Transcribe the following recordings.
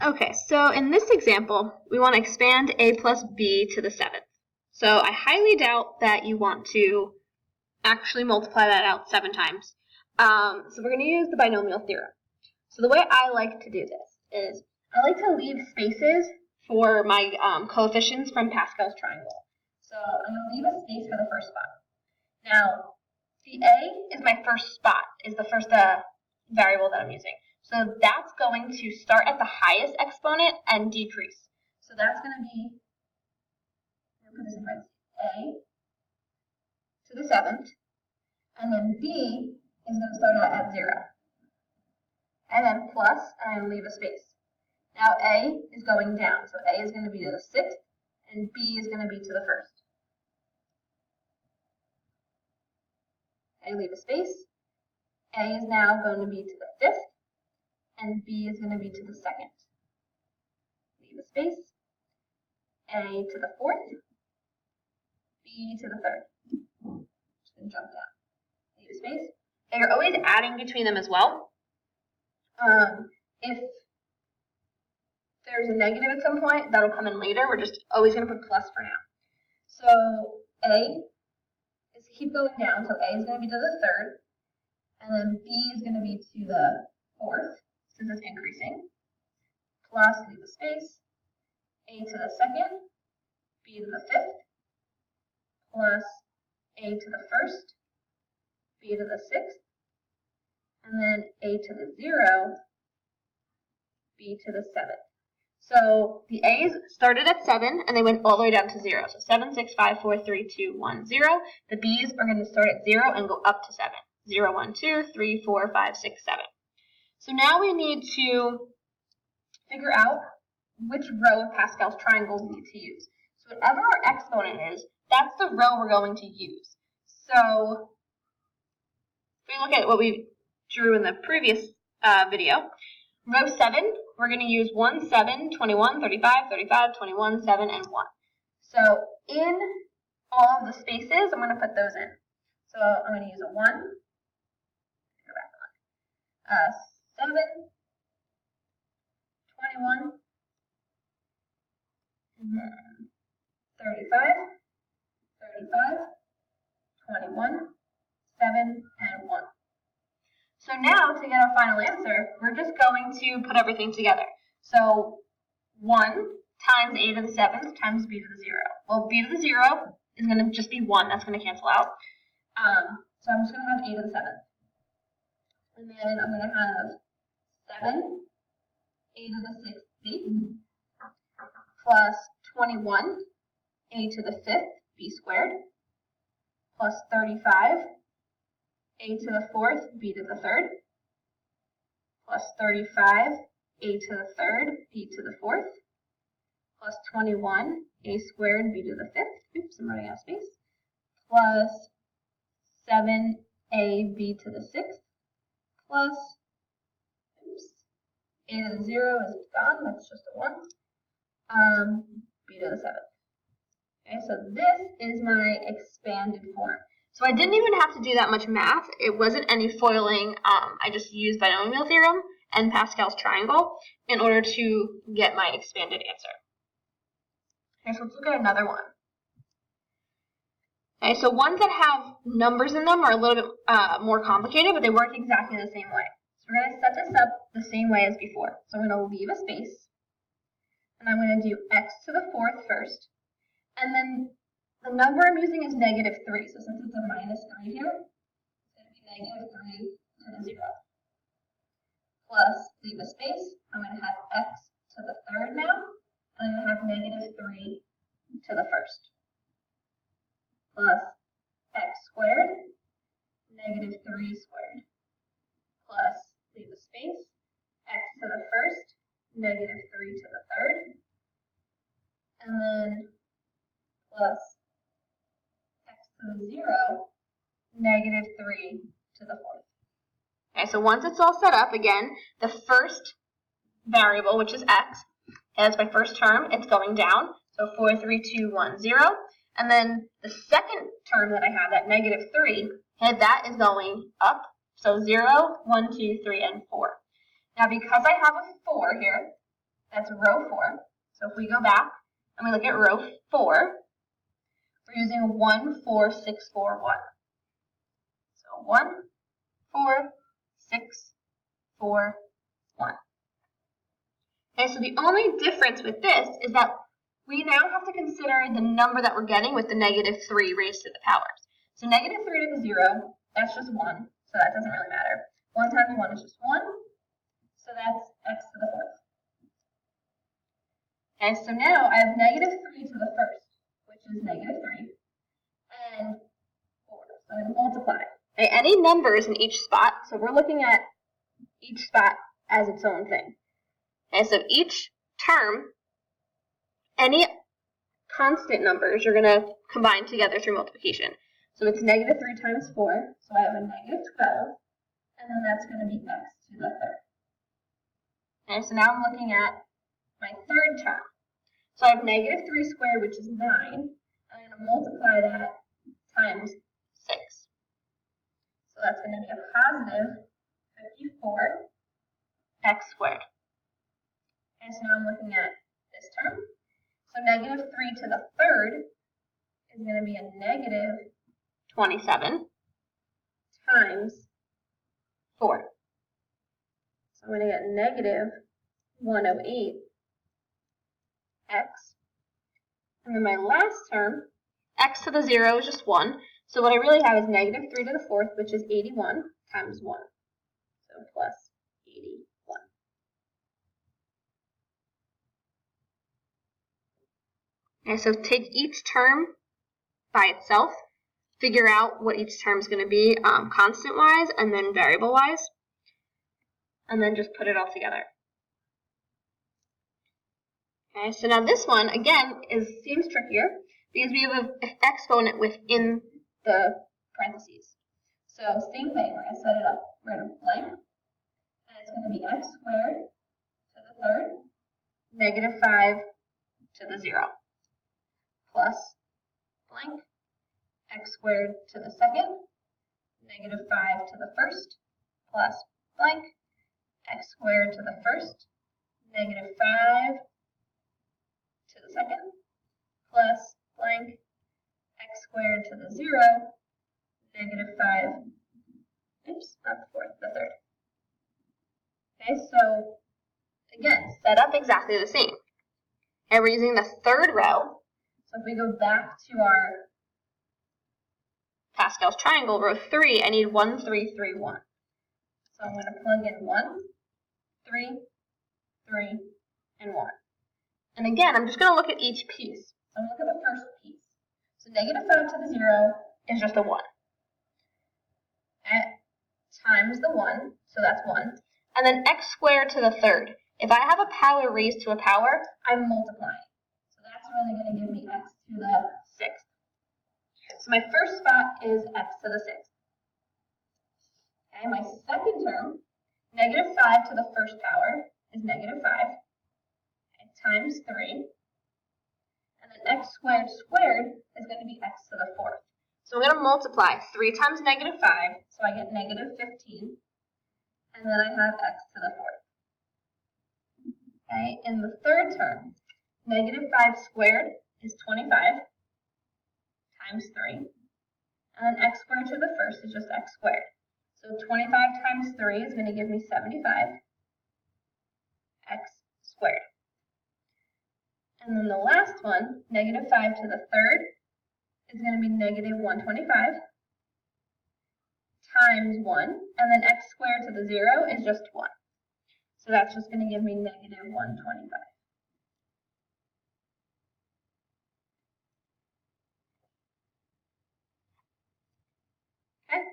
Okay, so in this example, we want to expand a plus b to the 7th. So I highly doubt that you want to actually multiply that out 7 times. So we're going to use the binomial theorem. So the way I like to do this is I like to leave spaces for my coefficients from Pascal's triangle. So I'm going to leave a space for the first spot. Now, the a is my first spot, is the first variable that I'm using. So that's going to start at the highest exponent and decrease. So that's going to be, I'm going to put this in parentheses, a to the 7th, and then b is going to start out at 0. And then plus, and I'm going to leave a space. Now a is going down, so a is going to be to the 6th, and b is going to be to the 1st. I leave a space. A is now going to be to the 5th, and b is going to be to the 2nd. Leave a space. A to the 4th, b to the 3rd. Just going to jump down. Leave a space. And you're always adding between them as well. If there's a negative at some point, that'll come in later. We're just always going to put plus for now. So a is keep going down, so a is going to be to the 3rd, and then b is going to be to the 4th, since it's increasing, plus, leave a space, a to the 2nd, b to the 5th, plus a to the 1st, b to the 6th, and then a to the 0, b to the 7th. So the a's started at 7, and they went all the way down to 0. So 7, 6, 5, 4, 3, 2, 1, 0. The b's are going to start at 0 and go up to 7. 0, 1, 2, 3, 4, 5, 6, 7. So now we need to figure out which row of Pascal's triangle we need to use. So whatever our exponent is, that's the row we're going to use. So if we look at what we drew in the previous video, row 7, we're going to use 1, 7, 21, 35, 35, 21, 7, and 1. So in all of the spaces, I'm going to put those in. So I'm going to use a 1, go back on, 7, 21, and then 35, 35, 21, 7, and 1. So now, to get our final answer, we're just going to put everything together. So 1 times a to the 7th times b to the 0. Well, b to the 0 is going to just be 1. That's going to cancel out. So I'm just going to have a to the 7th. And then I'm going to have 7 a to the 6th b plus 21 a to the 5th b squared plus 35 a to the 4th, b to the 3rd, plus 35, a to the 3rd, b to the 4th, plus 21, a squared, b to the 5th, oops, I'm running out of space, plus 7a, b to the 6th, plus, oops, a to the 0 is gone, that's just a 1, b to the 7th. Okay, so this is my expanded form. So I didn't even have to do that much math. It wasn't any foiling. I just used binomial theorem and Pascal's triangle in order to get my expanded answer. Okay, so let's look at another one. Okay, so ones that have numbers in them are a little bit more complicated, but they work exactly the same way. So we're going to set this up the same way as before. So I'm going to leave a space, and I'm going to do x to the 4th first, and then the number I'm using is -3, so since it's a -3 here, it's going to be -3 to the 0. Plus, leave a space, I'm going to have x to the 3rd now, and I'm going to have -3 to the 1st. Plus x squared, -3 squared. Plus, leave a space, x to the 1st, -3 to the 3rd. And then plus to the 0, -3 to the 4th. Okay, so once it's all set up, again, the first variable, which is x, as my first term, it's going down. So 4, 3, 2, 1, 0. And then the second term that I have, that -3, okay, that is going up. So 0, 1, 2, 3, and 4. Now because I have a 4 here, That's row 4. So if we go back and we look at row 4, we're using 1, 4, 6, 4, 1. So 1, 4, 6, 4, 1. Okay, so the only difference with this is that we now have to consider the number that we're getting with the negative 3 raised to the powers. So negative 3 to the 0, that's just 1, so that doesn't really matter. 1 times 1 is just 1, so that's x to the 4th. Okay, so now I have negative 3 to the 1st, which is negative 3, and 4. So I'm going to multiply. Okay, any numbers in each spot, so we're looking at each spot as its own thing. Okay, so each term, any constant numbers you're going to combine together through multiplication. So it's negative 3 times 4, so I have a negative 12, and then that's going to be x to the 3rd. Okay, so now I'm looking at my third term. So I have negative 3 squared, which is 9, and I'm going to multiply that times 6. So that's going to be a positive 54 x squared. And so now I'm looking at this term. So negative 3 to the 3rd is going to be a negative 27 times 4. So I'm going to get negative 108 x. And then my last term, x to the 0 is just 1. So what I really have is negative 3 to the 4th, which is 81 times 1. So plus 81. Okay, so take each term by itself, figure out what each term is going to be constant-wise and then variable-wise, and then just put it all together. Okay, so now this one, again, seems trickier because we have an exponent within the parentheses. So same thing, we're going to set it up. We're going to blank, and it's going to be x squared to the 3rd, negative 5 to the 0, plus blank, x squared to the 2nd, negative 5 to the 1st, plus blank, x squared to the 1st, negative 5 to the 2nd, plus blank, x squared to the 0, negative 5, oops, not the 4th, the 3rd. Okay, so again, set up exactly the same. And we're using the 3rd row. So if we go back to our Pascal's triangle, row 3, I need 1, 3, 3, 1. So I'm going to plug in 1, 3, 3, and 1. And again, I'm just going to look at each piece. So I'm going to look at the first piece. So negative 5 to the 0 is just a 1. Times the 1, so that's 1. And then x squared to the 3rd. If I have a power raised to a power, I'm multiplying. So that's really going to give me x to the 6th. So my first spot is x to the 6th. Okay, my second term, negative 5 to the 1st power is negative 5, okay, times 3. And then x squared squared is going to be x to the 4th. So I'm going to multiply 3 times negative 5, so I get negative 15. And then I have x to the 4th. Okay, in the third term, negative 5 squared is 25 times 3. And then x squared to the 1st is just x squared. So 25 times 3 is going to give me 75 x squared. And then the last one, negative 5 to the 3rd, is going to be negative 125 times 1. And then x squared to the 0 is just 1. So that's just going to give me negative 125. Okay.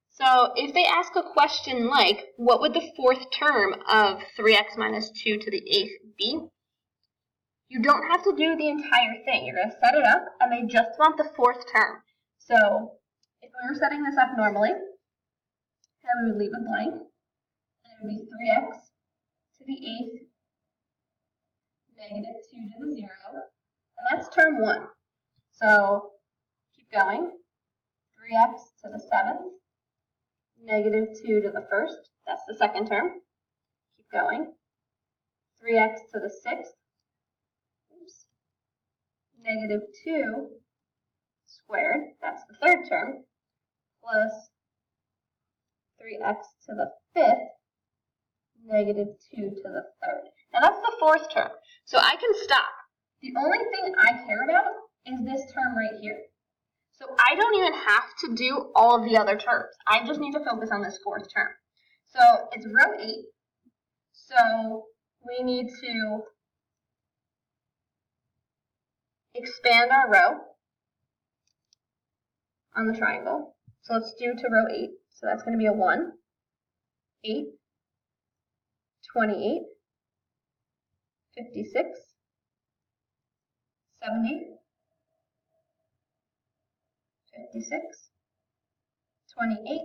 So if they ask a question like, what would the 4th term of 3x minus 2 to the 8th be? You don't have to do the entire thing. You're going to set it up, and they just want the 4th term. So if we were setting this up normally, then we would leave it blank, and it would be 3x to the 8th, negative 2 to the 0, and that's term 1. So keep going, 3x to the 7th, negative 2 to the first, that's the second term. Keep going. 3x to the sixth, oops, negative 2 squared, that's the third term, plus 3x to the fifth, negative 2 to the third. Now that's the fourth term, so I can stop. The only thing I care about is this term right here. So I don't even have to do all of the other terms. I just need to focus on this fourth term. So it's row 8. So we need to expand our row on the triangle. So let's do to row 8. So that's going to be a 1, 8, 28, 56, 70, 56, 28,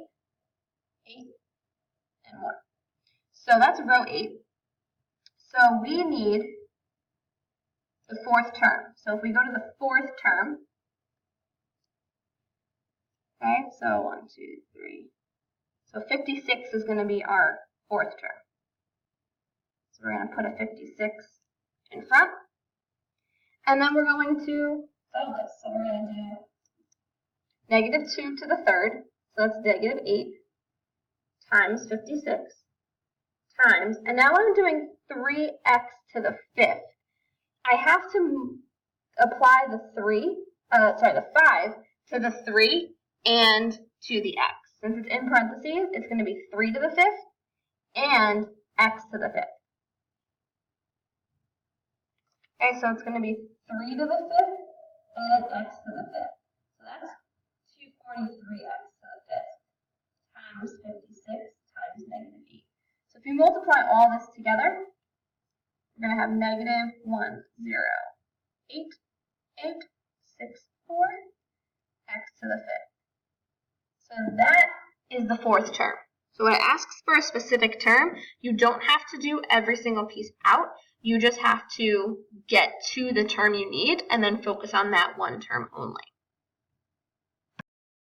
8, and 1. So that's row 8. So we need the fourth term. So if we go to the fourth term, okay, so 1, 2, 3. So 56 is going to be our fourth term. So we're going to put a 56 in front. And then we're going to solve this. So we're going to do negative 2 to the third. So that's negative 8 times 56 times. And now I'm doing 3x to the fifth. I have to apply the 5 to the 3 and to the x. Since it's in parentheses, it's going to be 3 to the fifth and x to the fifth. Okay, so it's going to be 3 to the fifth and x to the fifth. So that's 243x to the fifth times 56 times negative 8. So if you multiply all this together, we're going to have negative 1, 0, 8, 8, 6, 4, x to the fifth. So that is the fourth term. So when it asks for a specific term, you don't have to do every single piece out. You just have to get to the term you need and then focus on that one term only.